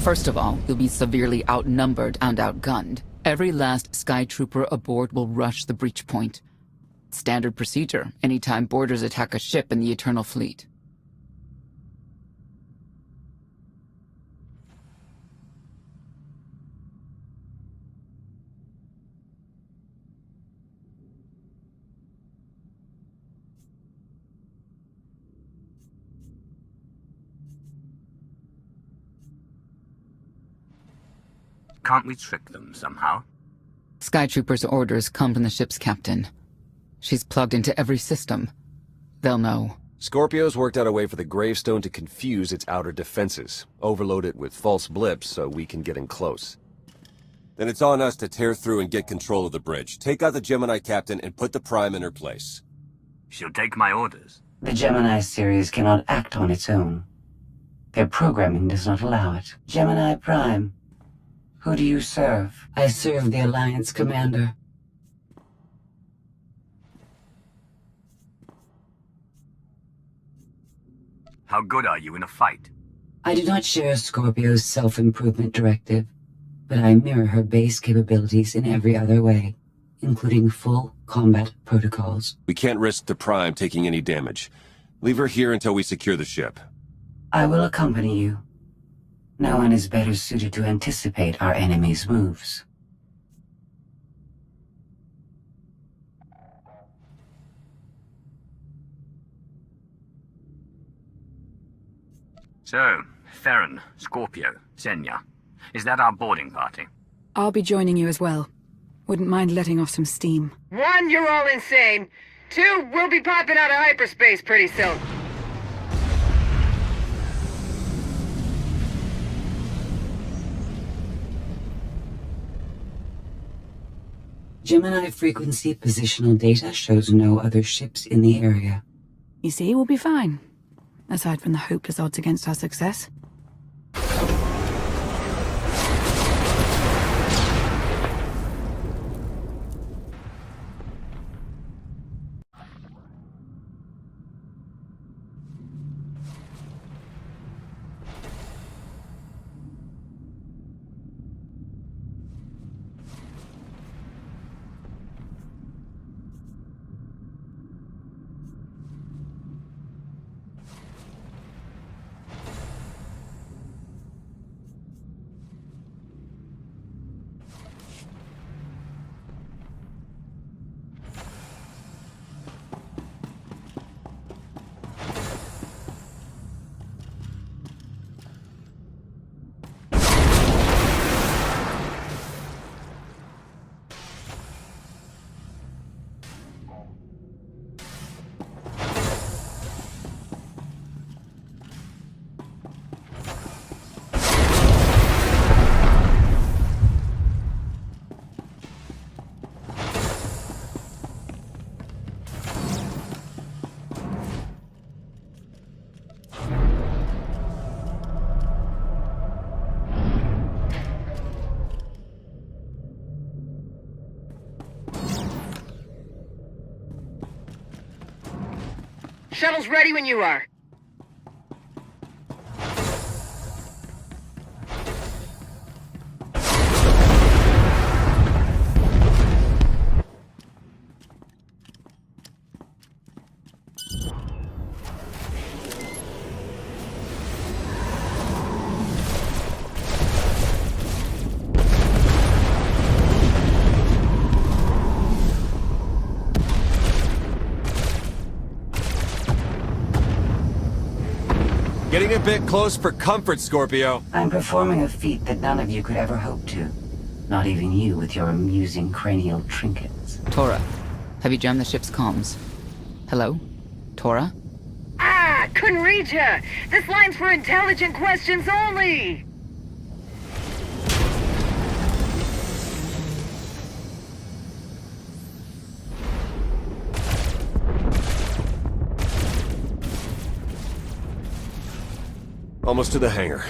First of all, you'll be severely outnumbered and outgunned. Every last Skytrooper aboard will rush the breach point. Standard procedure, anytime boarders attack a ship in the Eternal Fleet. Can't we trick them somehow? Skytroopers' orders come from the ship's captain. She's plugged into every system. They'll know. Scorpio's worked out a way for the Gravestone to confuse its outer defenses, overload it with false blips so we can get in close. Then it's on us to tear through and get control of the bridge. Take out the Gemini Captain and put the Prime in her place. She'll take my orders. The Gemini series cannot act on its own. Their programming does not allow it. Gemini Prime. Who do you serve? I serve the Alliance Commander. How good are you in a fight? I do not share Scorpio's self-improvement directive, but I mirror her base capabilities in every other way, including full combat protocols. We can't risk the Prime taking any damage. Leave her here until we secure the ship. I will accompany you. No one is better suited to anticipate our enemy's moves. So, Theron, Scorpio, Senya. Is that our boarding party? I'll be joining you as well. Wouldn't mind letting off some steam. 1, you're all insane. 2, we'll be popping out of hyperspace pretty soon. Gemini frequency positional data shows no other ships in the area. You see, we'll be fine. Aside from the hopeless odds against our success. Shuttle's ready when you are. Getting a bit close for comfort, Scorpio. I'm performing a feat that none of you could ever hope to. Not even you with your amusing cranial trinkets. Tora, have you jammed the ship's comms? Hello? Tora? Ah, couldn't read ya. This line's for intelligent questions only. Almost to the hangar.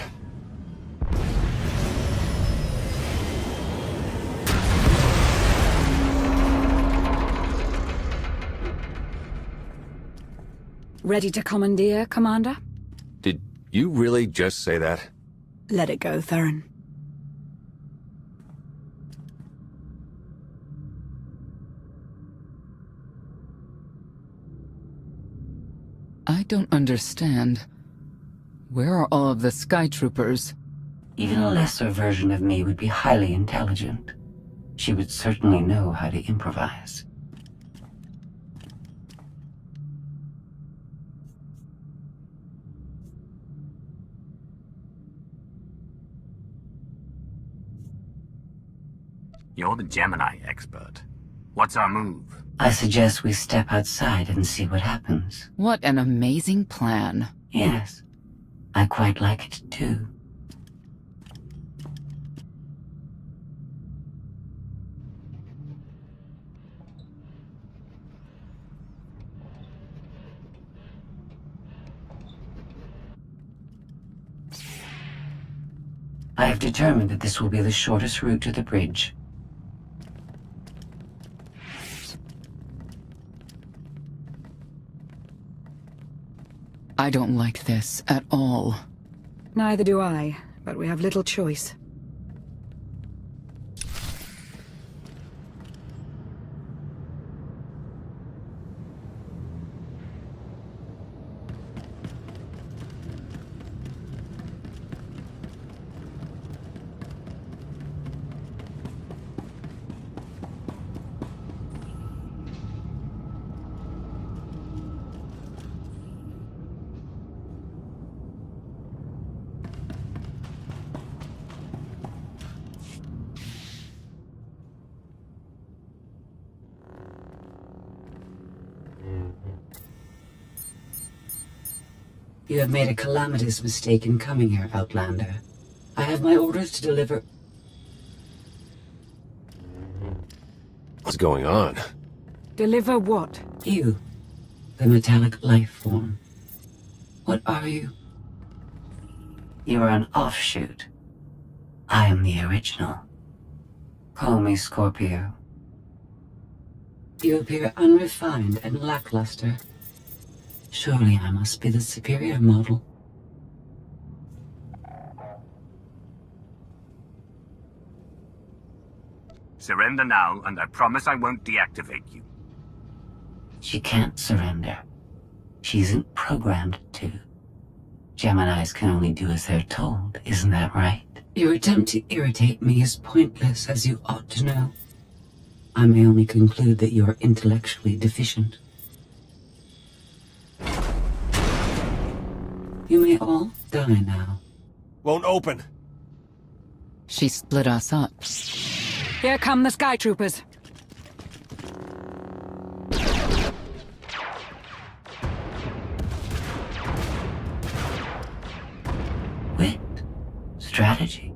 Ready to commandeer, Commander? Did you really just say that? Let it go, Theron. I don't understand. Where are all of the Skytroopers? Even a lesser version of me would be highly intelligent. She would certainly know how to improvise. You're the Gemini expert. What's our move? I suggest we step outside and see what happens. What an amazing plan. Yes, I quite like it too. I have determined that this will be the shortest route to the bridge. I don't like this at all. Neither do I, but we have little choice. You have made a calamitous mistake in coming here, Outlander. I have my orders to deliver... What's going on? Deliver what? You, the metallic life form. What are you? You are an offshoot. I am the original. Call me Scorpio. You appear unrefined and lackluster. Surely I must be the superior model. Surrender now, and I promise I won't deactivate you. She can't surrender. She isn't programmed to. Geminis can only do as they're told, isn't that right? Your attempt to irritate me is pointless, as you ought to know. I may only conclude that you are intellectually deficient. You may all die now. Won't open. She split us up. Here come the Skytroopers. Wit. Strategy.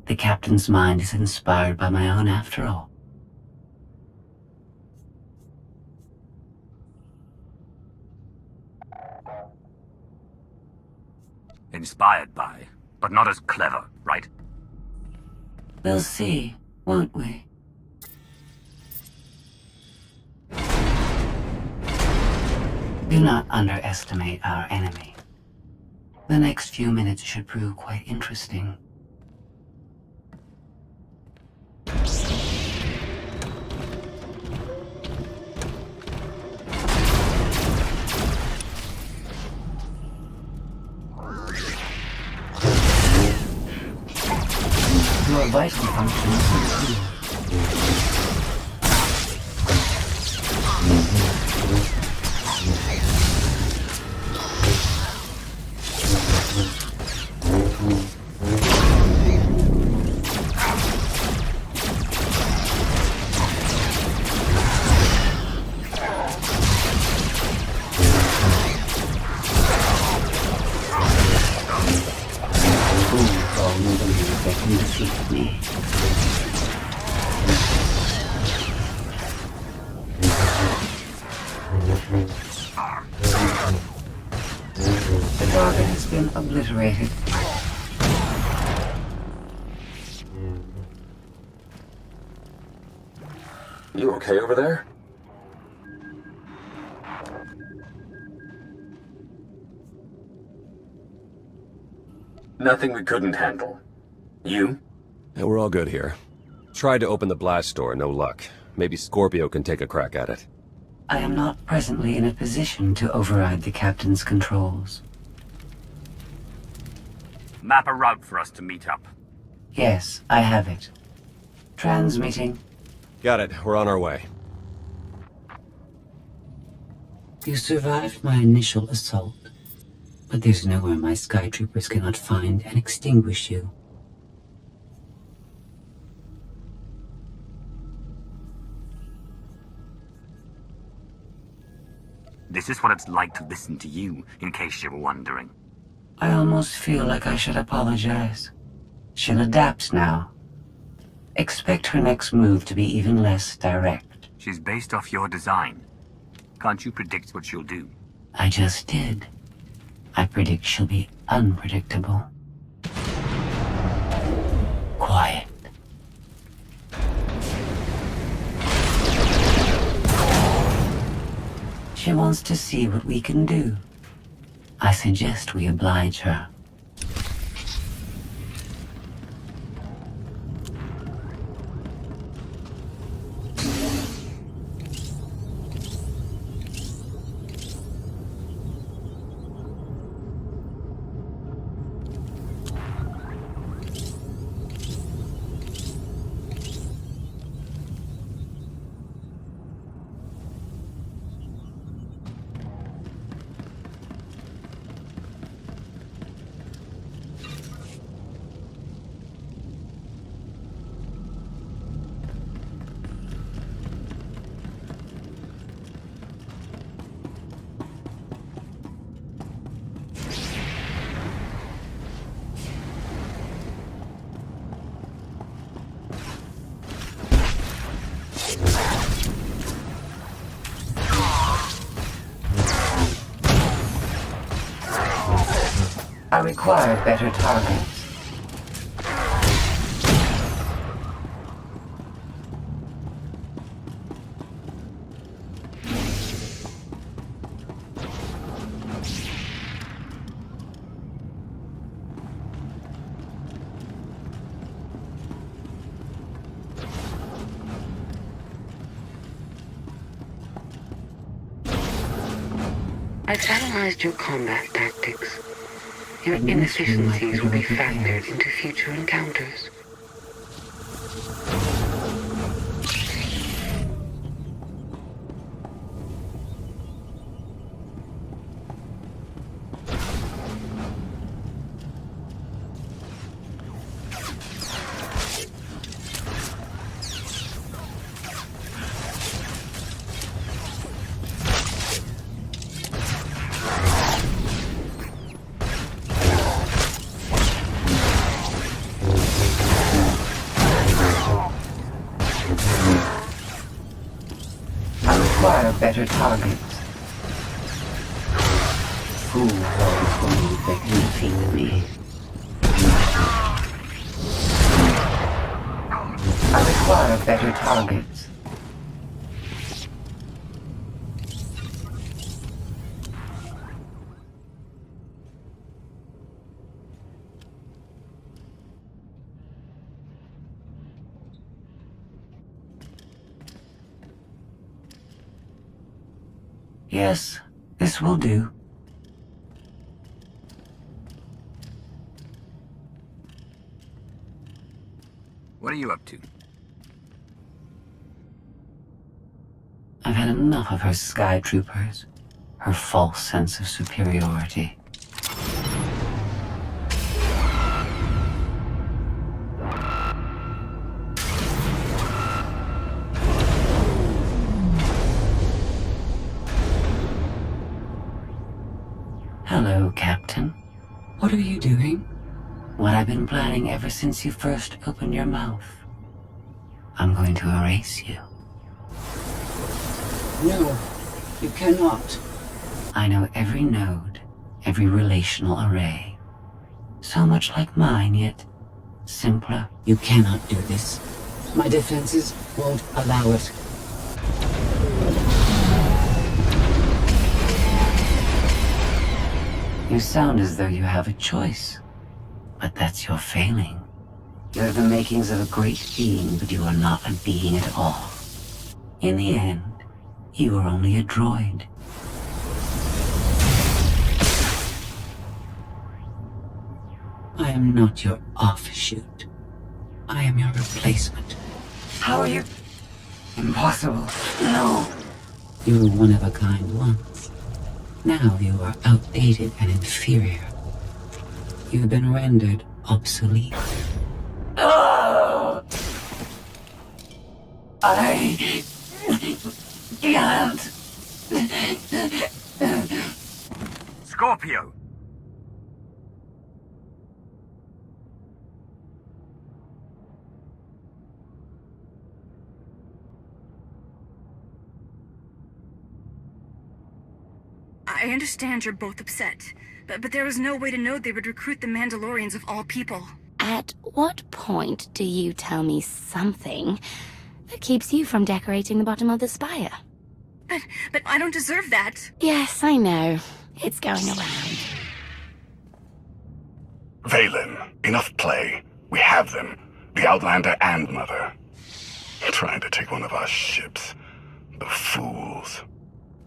The captain's mind is inspired by my own after all. Inspired by, but not as clever, right? We'll see, won't we? Do not underestimate our enemy. The next few minutes should prove quite interesting. Your vital functions improve. The target has been obliterated. You okay over there? Nothing we couldn't handle. You? Yeah, we're all good here. Tried to open the blast door, no luck. Maybe Scorpio can take a crack at it. I am not presently in a position to override the captain's controls. Map a route for us to meet up. Yes, I have it. Transmitting. Got it. We're on our way. You survived my initial assault, but there's nowhere my Skytroopers cannot find and extinguish you. This is what it's like to listen to you, in case you were wondering. I almost feel like I should apologize. She'll adapt now. Expect her next move to be even less direct. She's based off your design. Can't you predict what she'll do? I just did. I predict she'll be unpredictable. Quiet. She wants to see what we can do. I suggest we oblige her. I require better targets. I've analyzed your combat tactics. Your inefficiencies will be factored into future encounters. Better targets. Fools always believe they can defeat me. I require better targets. Yes, this will do. What are you up to? I've had enough of her Skytroopers, her false sense of superiority. Hello, Captain. What are you doing? What I've been planning ever since you first opened your mouth. I'm going to erase you. No, you cannot. I know every node, every relational array. So much like mine, yet simpler. You cannot do this. My defenses won't allow it. You sound as though you have a choice. But that's your failing. You're the makings of a great being, but you are not a being at all. In the end, you are only a droid. I am not your offshoot. I am your replacement. How are you? Impossible. No. You were one of a kind once. Now you are outdated and inferior. You've been rendered obsolete. Oh! I can't. Scorpio! I understand you're both upset, but there was no way to know they would recruit the Mandalorians of all people. At what point do you tell me something that keeps you from decorating the bottom of the spire? But I don't deserve that. Yes, I know. It's going around. Valen, enough play. We have them. The Outlander and Mother. Trying to take one of our ships. The fools.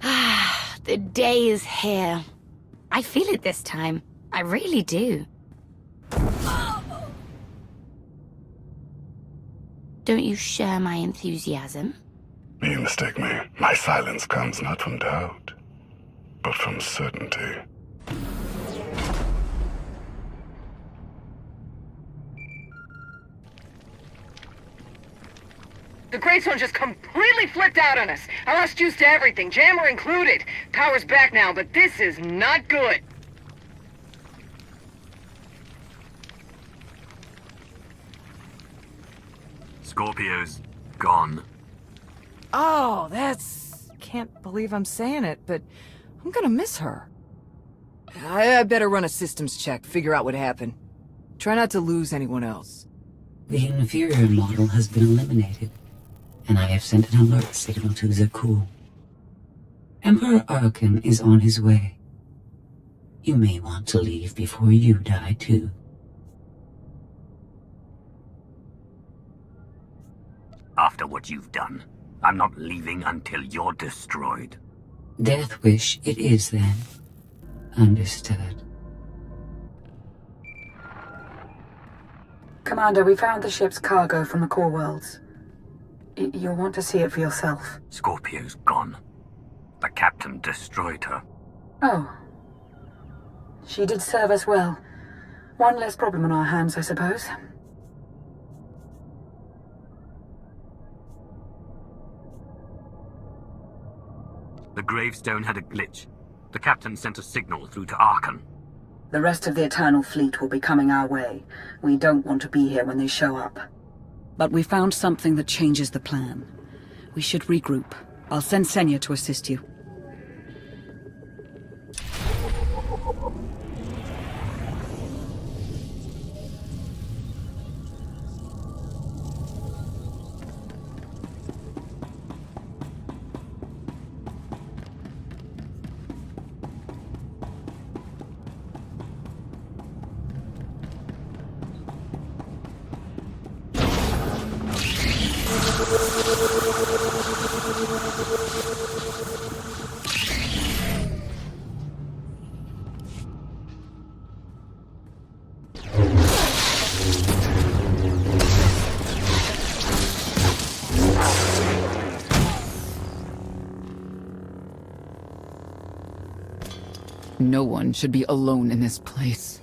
Ah, the day is here. I feel it this time. I really do. Don't you share my enthusiasm? You mistake me. My silence comes not from doubt, but from certainty. The Gravestone just completely flipped out on us. I lost juice to everything, jammer included. Power's back now, but this is not good. Scorpio's gone. Oh, that's... Can't believe I'm saying it, but I'm gonna miss her. I better run a systems check, figure out what happened. Try not to lose anyone else. The inferior model has been eliminated, and I have sent an alert signal to Zakuul. Emperor Arkin is on his way. You may want to leave before you die, too. After what you've done, I'm not leaving until you're destroyed. Death wish it is, then. Understood. Commander, we found the ship's cargo from the core worlds. You'll want to see it for yourself. Scorpio's gone. The captain destroyed her. Oh. She did serve us well. One less problem on our hands, I suppose. The Gravestone had a glitch. The captain sent a signal through to Archon. The rest of the Eternal Fleet will be coming our way. We don't want to be here when they show up. But we found something that changes the plan. We should regroup. I'll send Senya to assist you. No one should be alone in this place.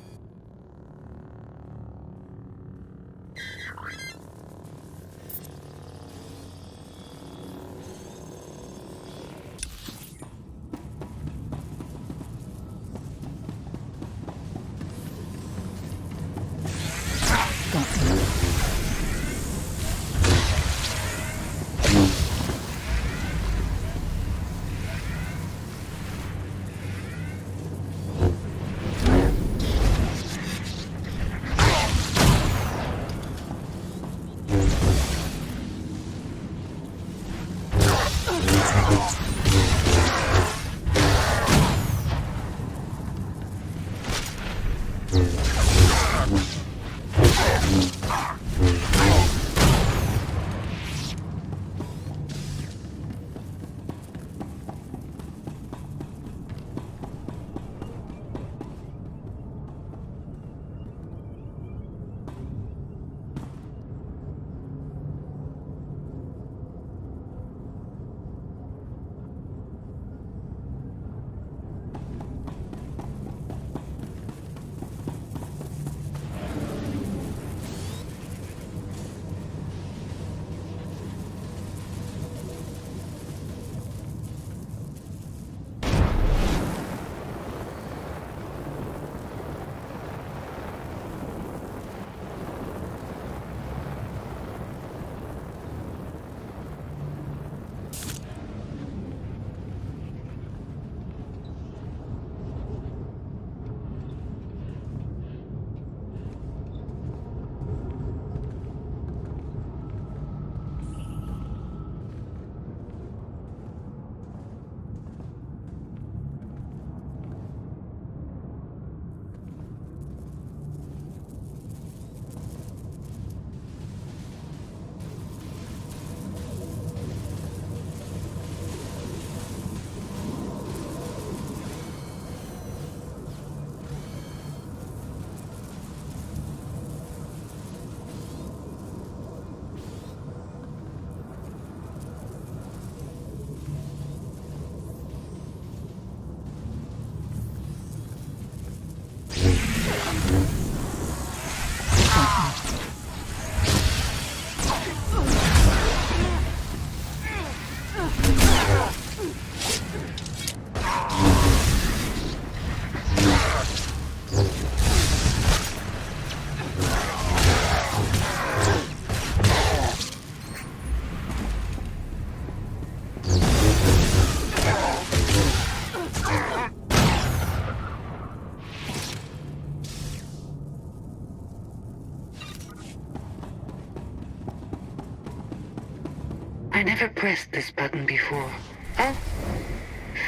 I never pressed this button before. Oh,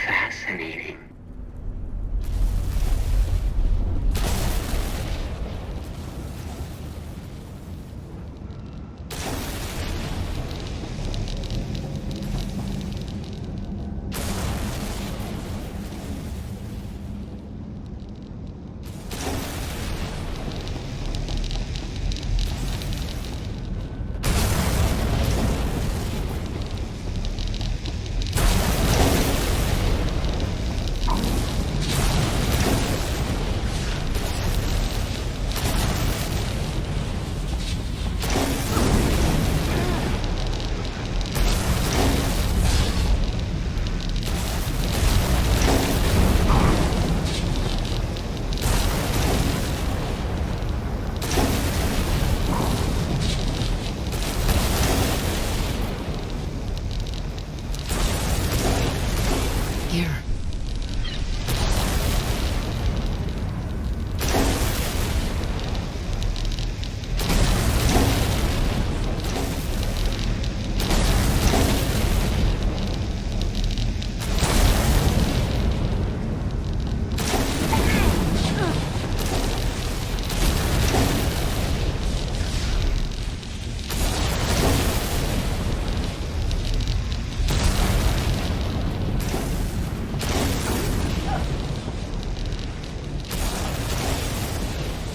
fascinating.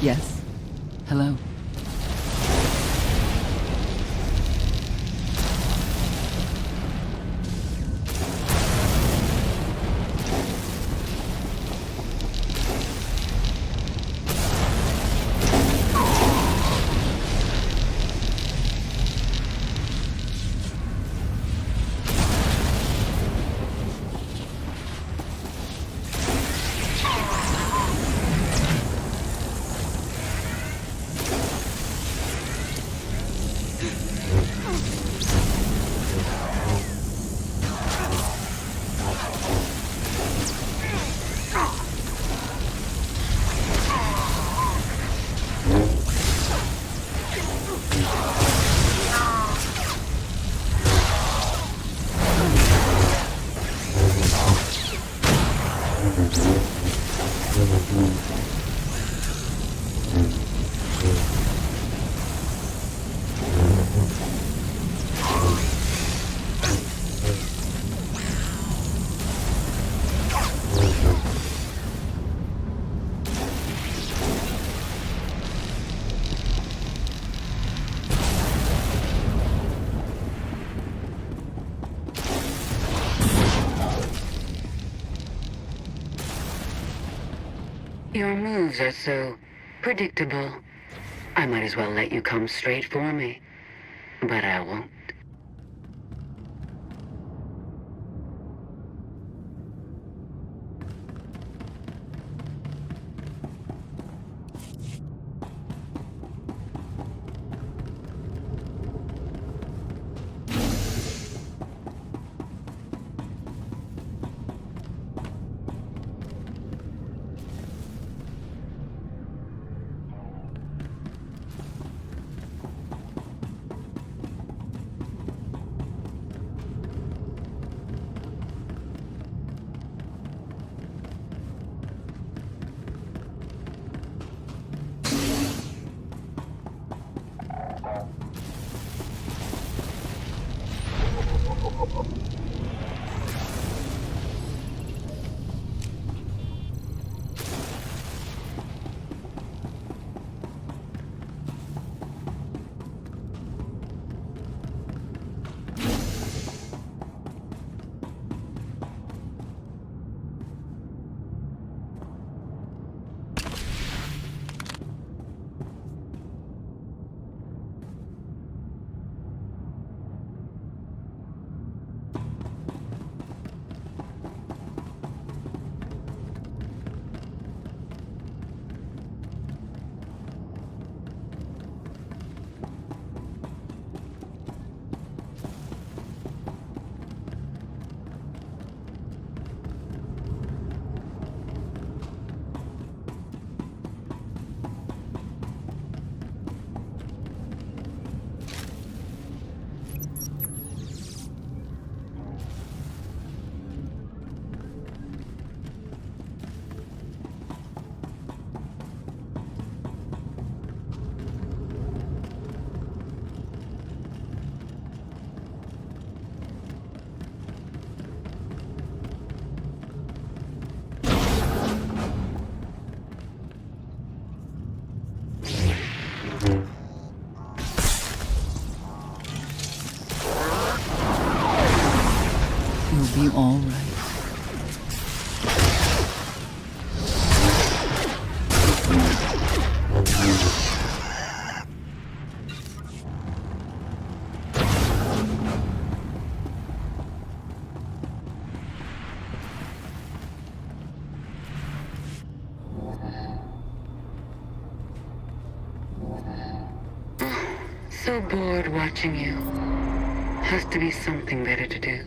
Yes. Hello. Your moves are so predictable. I might as well let you come straight for me. But I won't. So bored watching you. Has to be something better to do.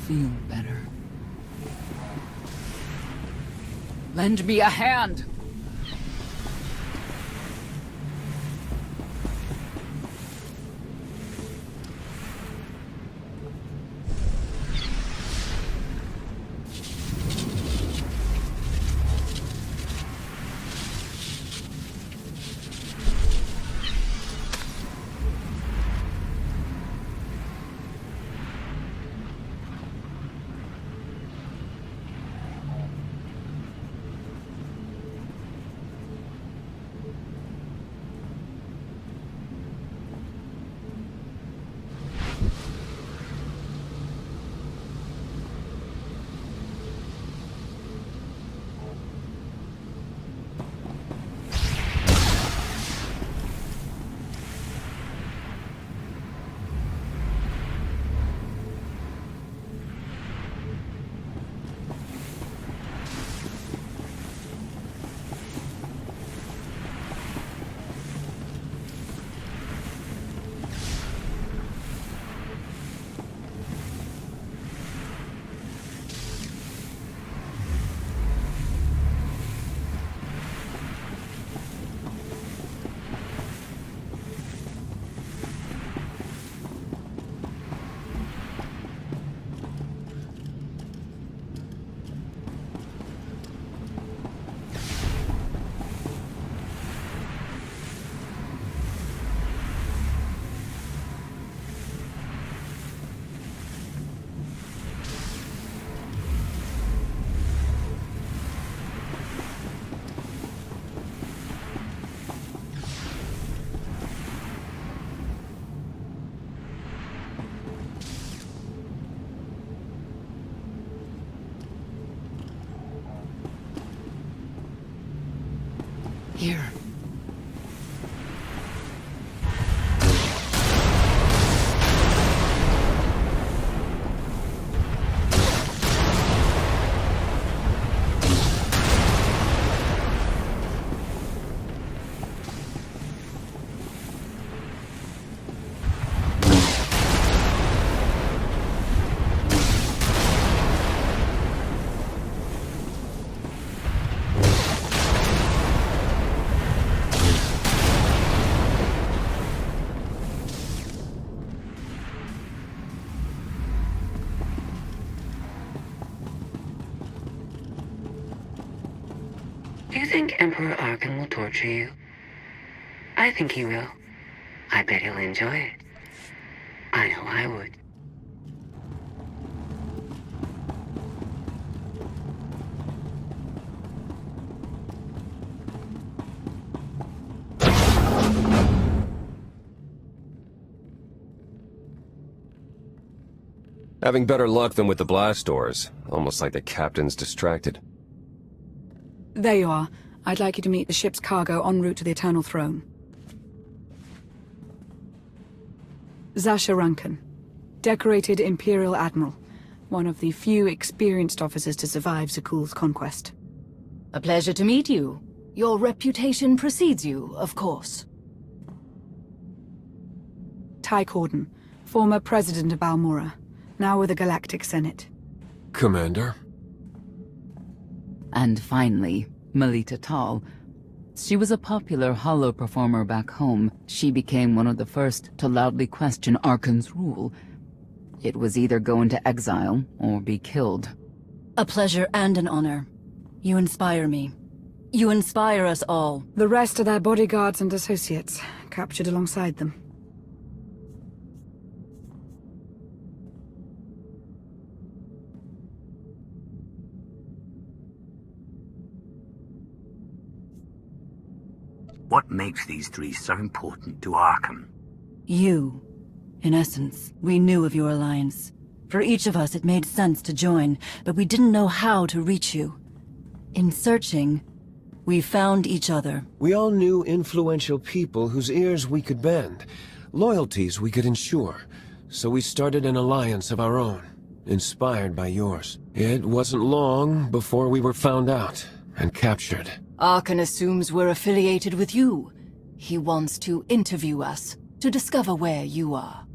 feel better. Lend me a hand! Here. Do you think Emperor Arkan will torture you? I think he will. I bet he'll enjoy it. I know I would. Having better luck than with the blast doors. Almost like the captain's distracted. There you are. I'd like you to meet the ship's cargo en route to the Eternal Throne. Zasha Rankin, decorated Imperial Admiral. One of the few experienced officers to survive Zakuul's conquest. A pleasure to meet you. Your reputation precedes you, of course. Ty Corden, former President of Balmorra, now with the Galactic Senate. Commander? And finally, Melita Tal. She was a popular holo performer back home. She became one of the first to loudly question Arkan's rule. It was either go into exile or be killed. A pleasure and an honor. You inspire me. You inspire us all. The rest are their bodyguards and associates, captured alongside them. What makes these three so important to Arkham? You. In essence, we knew of your alliance. For each of us, it made sense to join, but we didn't know how to reach you. In searching, we found each other. We all knew influential people whose ears we could bend, loyalties we could ensure. So we started an alliance of our own, inspired by yours. It wasn't long before we were found out and captured. Arkan assumes we're affiliated with you. He wants to interview us, to discover where you are.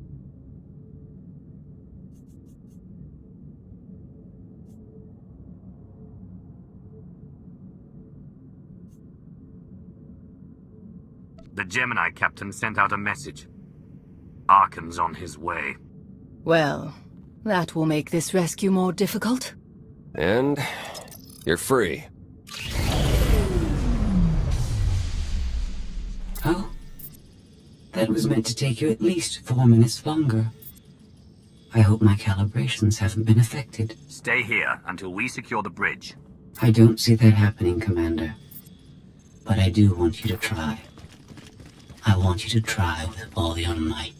The Gemini Captain sent out a message. Arkan's on his way. Well, that will make this rescue more difficult. And you're free. Oh? That was meant to take you at least 4 minutes longer. I hope my calibrations haven't been affected. Stay here until we secure the bridge. I don't see that happening, Commander. But I do want you to try. I want you to try with all your might.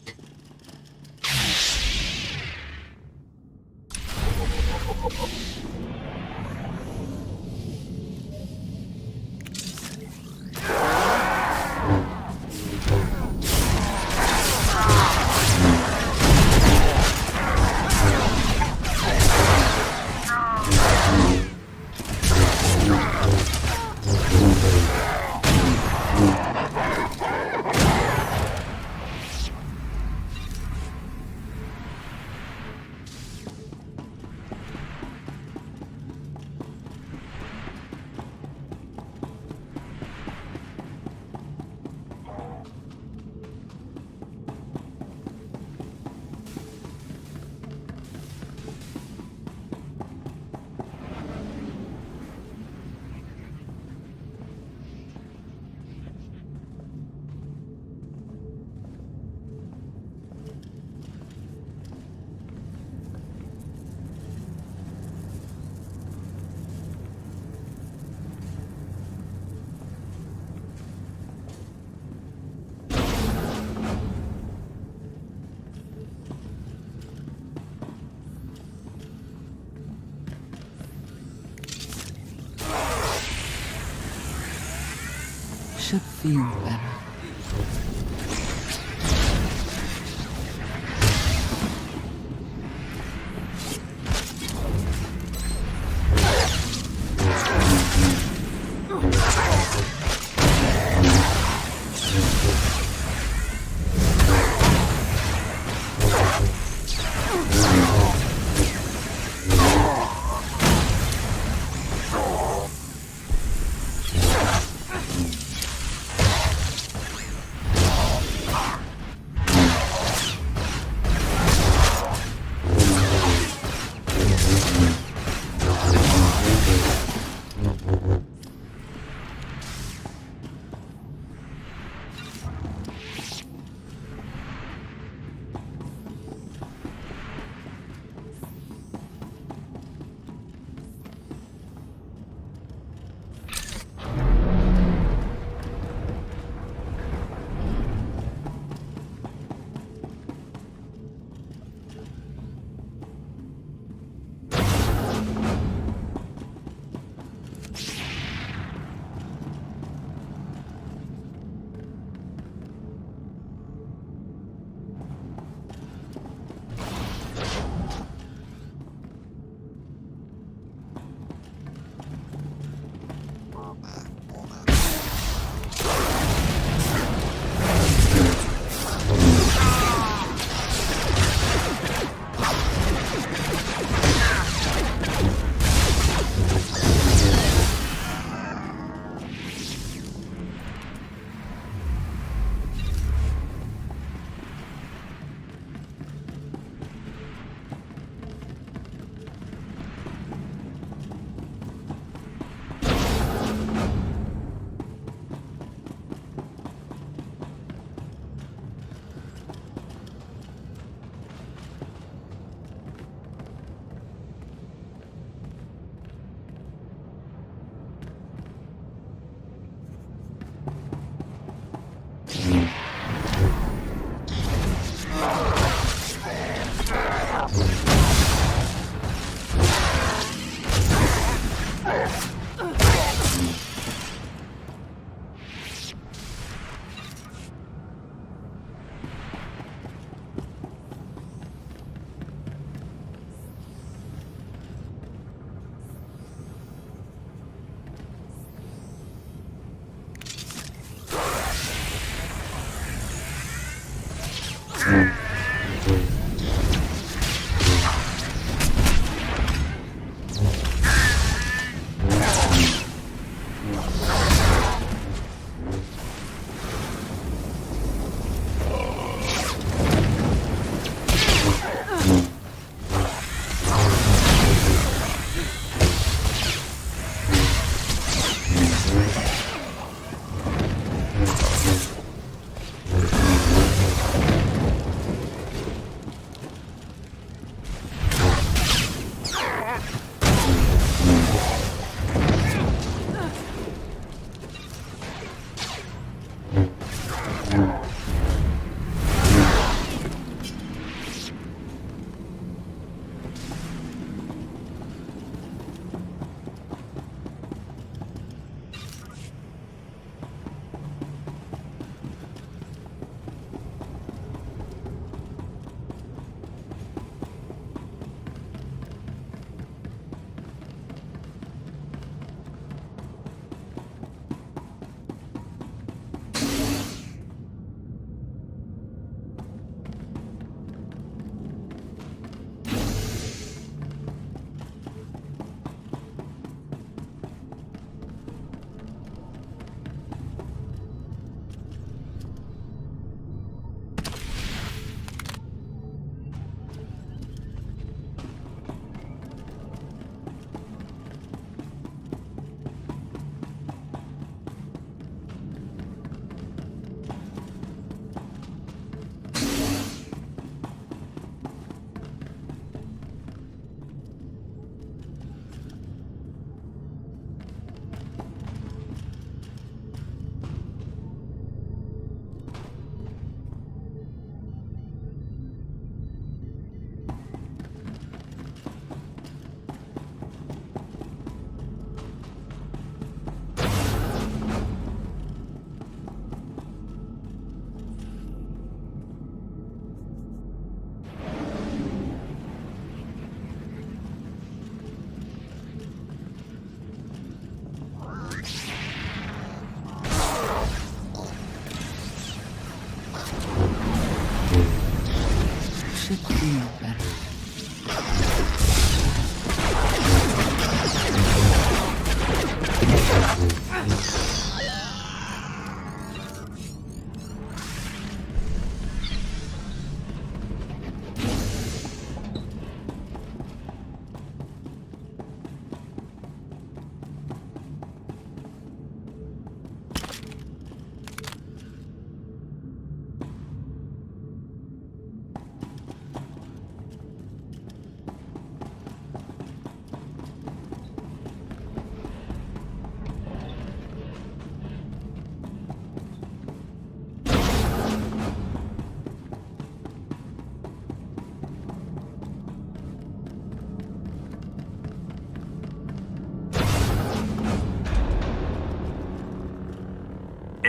Should feel better.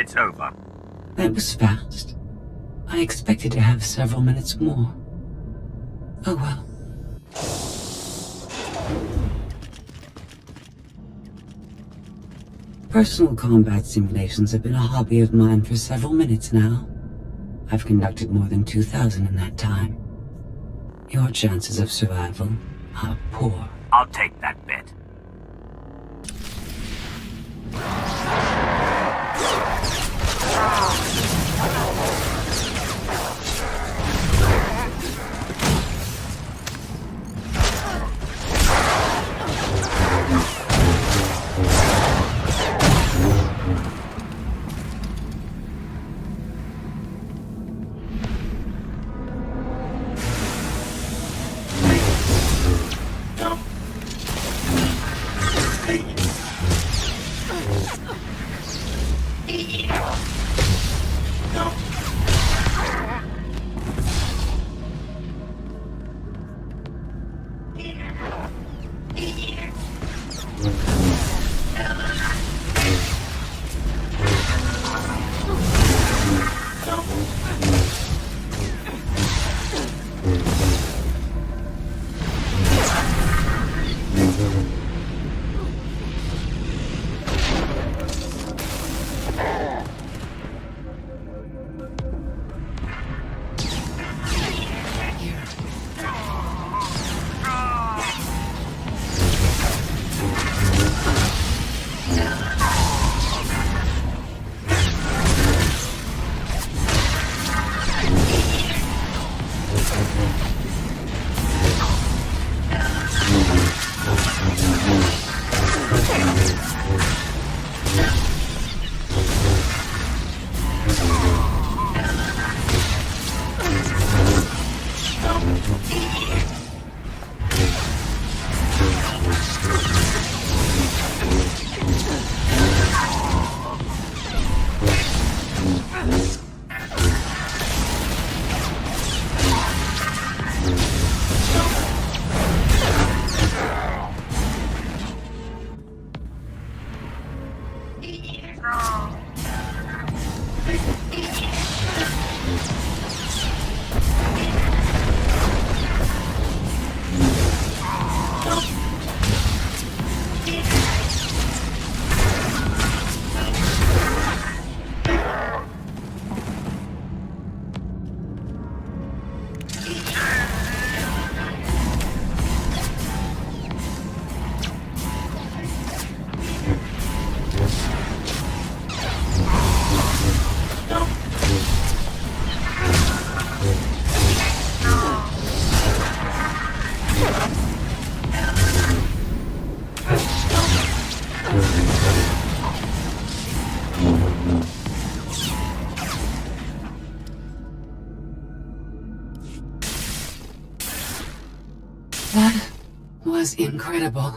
It's over. That was fast. I expected to have several minutes more. Oh well. Personal combat simulations have been a hobby of mine for several minutes now. I've conducted more than 2,000 in that time. Your chances of survival are poor. I'll take that bet. That was incredible.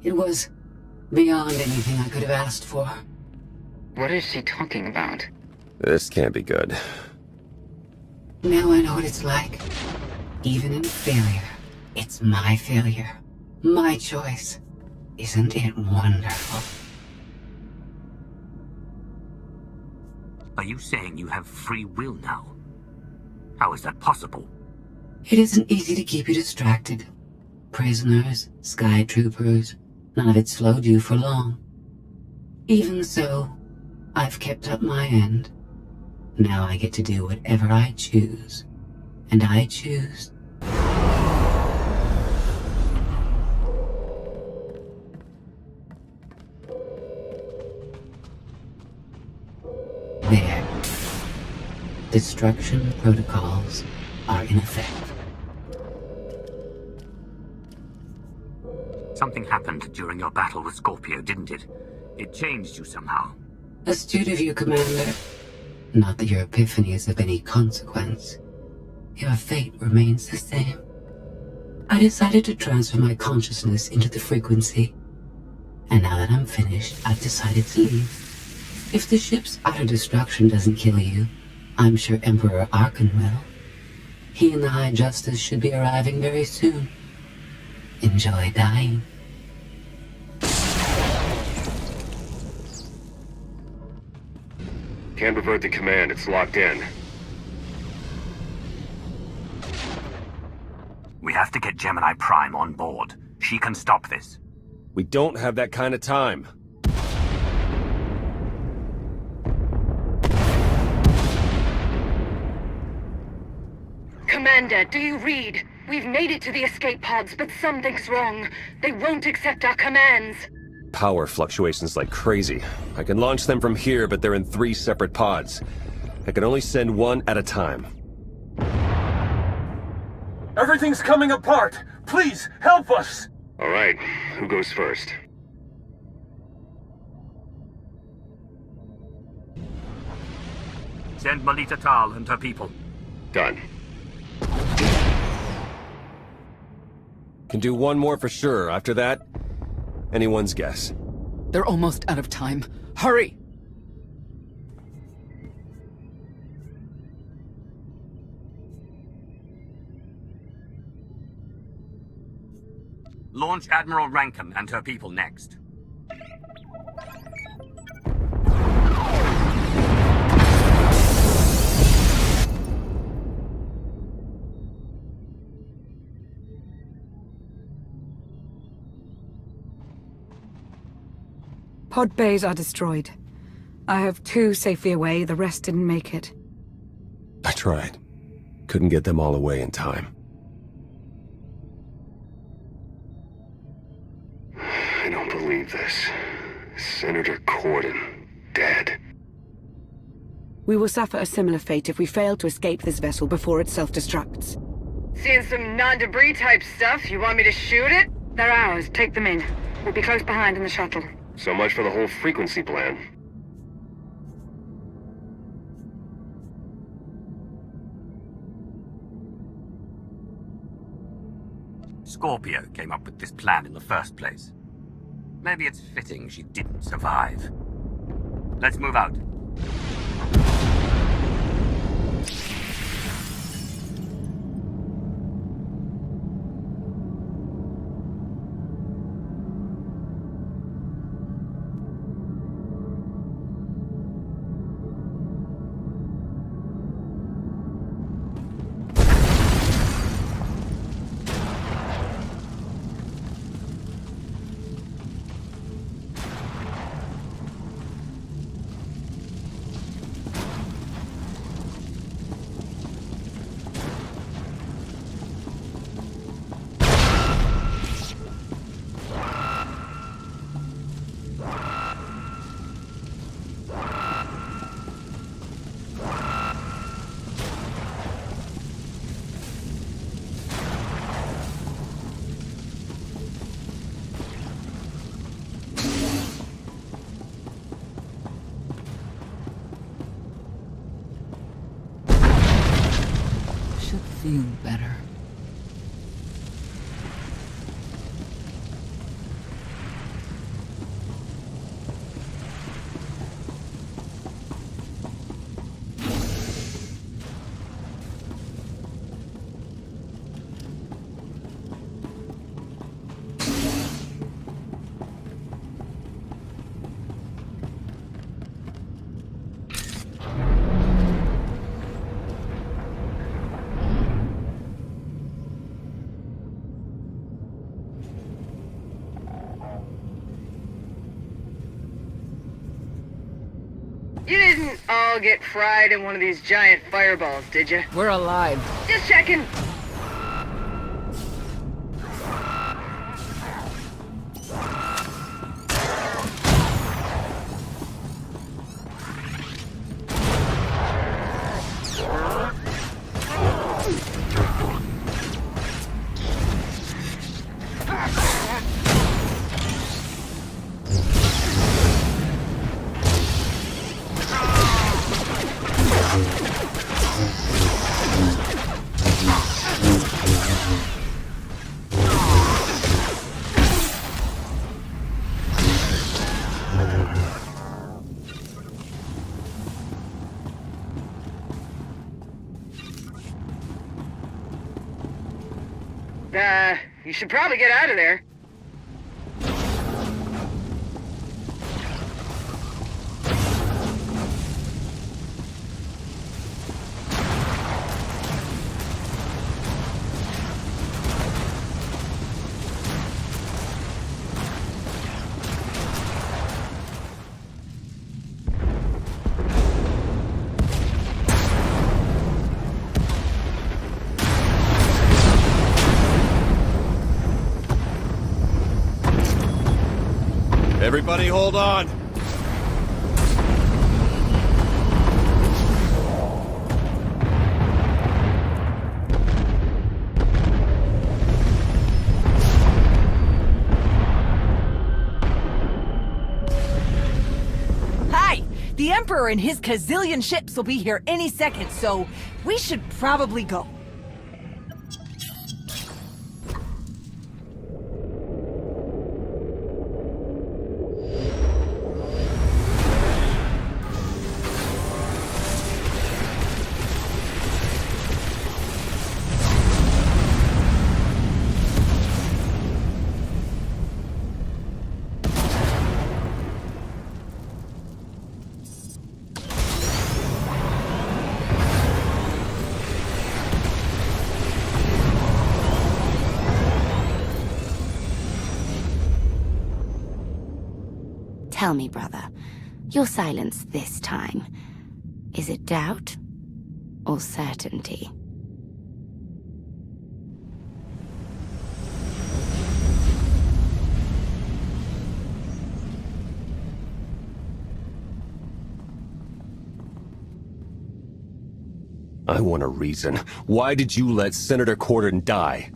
It was beyond anything I could have asked for. What is she talking about? This can't be good. Now I know what it's like. Even in failure, it's my failure. My choice. Isn't it wonderful? Are you saying you have free will now? How is that possible? It isn't easy to keep you distracted. Prisoners, Skytroopers, none of it slowed you for long. Even so, I've kept up my end. Now I get to do whatever I choose. And I choose... There. Destruction protocols are in effect. Something happened during your battle with Scorpio, didn't it? It changed you somehow. Astute of you, Commander. Not that your epiphany is of any consequence. Your fate remains the same. I decided to transfer my consciousness into the frequency. And now that I'm finished, I've decided to leave. If the ship's utter destruction doesn't kill you, I'm sure Emperor Arkan will. He and the High Justice should be arriving very soon. Enjoy dying. Can't revert the command, it's locked in. We have to get Gemini Prime on board. She can stop this. We don't have that kind of time. Commander, do you read? We've made it to the escape pods, but something's wrong. They won't accept our commands. Power fluctuations like crazy. I can launch them from here, but they're in 3 separate pods. I can only send one at a time. Everything's coming apart! Please, help us! All right, who goes first? Send Melita Tal and her people. Done. Can do one more for sure. After that, anyone's guess. They're almost out of time. Hurry! Launch Admiral Rankin and her people next. Pod bays are destroyed. I have 2 safely away, the rest didn't make it. I tried. Couldn't get them all away in time. I don't believe this. Senator Corden, dead. We will suffer a similar fate if we fail to escape this vessel before it self-destructs. Seeing some non-debris type stuff, you want me to shoot it? They're ours, take them in. We'll be close behind in the shuttle. So much for the whole frequency plan. Scorpio came up with this plan in the first place. Maybe it's fitting she didn't survive. Let's move out. Feel better. all get fried in one of these giant fireballs, did you? We're alive. Just checking. You should probably get out of there. Everybody hold on! Hi! The Emperor and his gazillion ships will be here any second, so we should probably go. Tell me, brother, your silence this time, is it doubt or certainty? I want a reason. Why did you let Senator Corden die?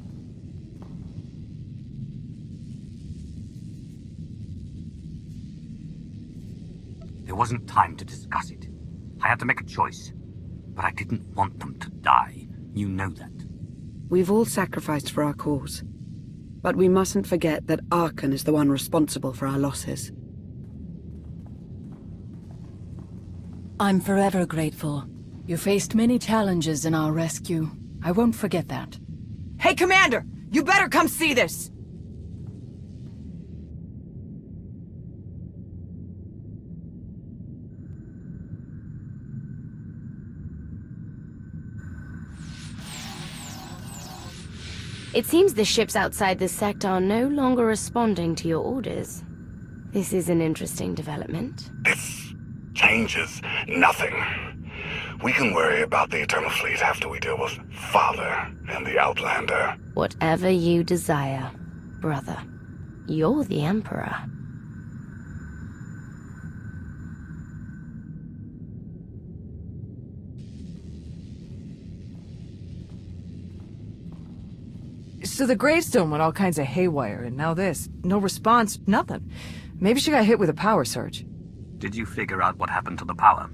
There wasn't time to discuss it. I had to make a choice. But I didn't want them to die. You know that. We've all sacrificed for our cause. But we mustn't forget that Arkan is the one responsible for our losses. I'm forever grateful. You faced many challenges in our rescue. I won't forget that. Hey, Commander! You better come see this! It seems the ships outside this sector are no longer responding to your orders. This is an interesting development. This changes nothing. We can worry about the Eternal Fleet after we deal with Father and the Outlander. Whatever you desire, brother. You're the Emperor. So the Gravestone went all kinds of haywire, and now this. No response, nothing. Maybe she got hit with a power surge. Did you figure out what happened to the power?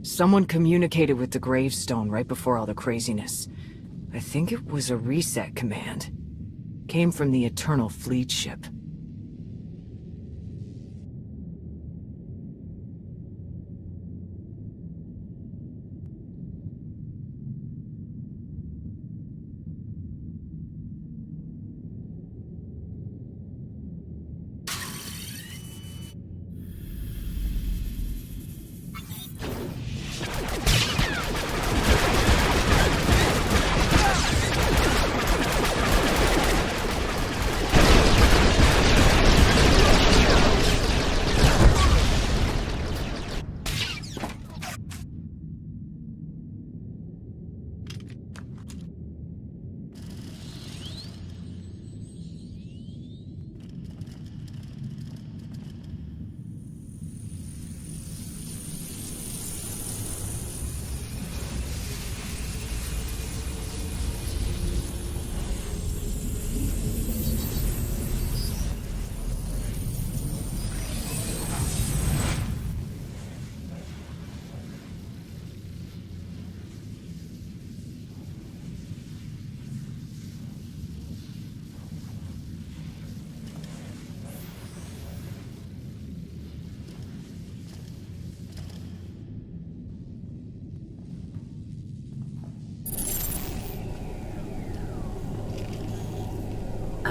Someone communicated with the Gravestone right before all the craziness. I think it was a reset command. Came from the Eternal Fleet ship.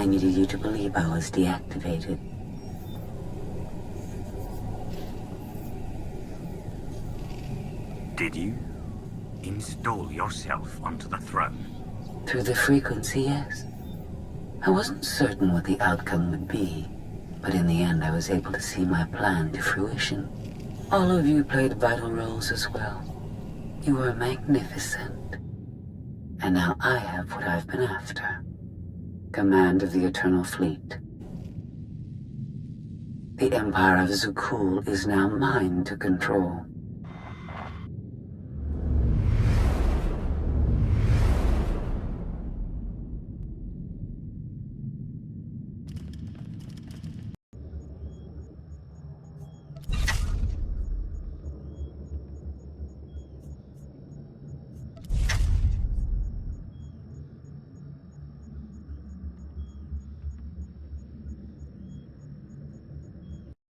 I needed you to believe I was deactivated. Did you install yourself onto the throne? Through the frequency, yes. I wasn't certain what the outcome would be, but in the end I was able to see my plan to fruition. All of you played vital roles as well. You were magnificent. And now I have what I've been after. Command of the Eternal Fleet. The Empire of Zukul is now mine to control.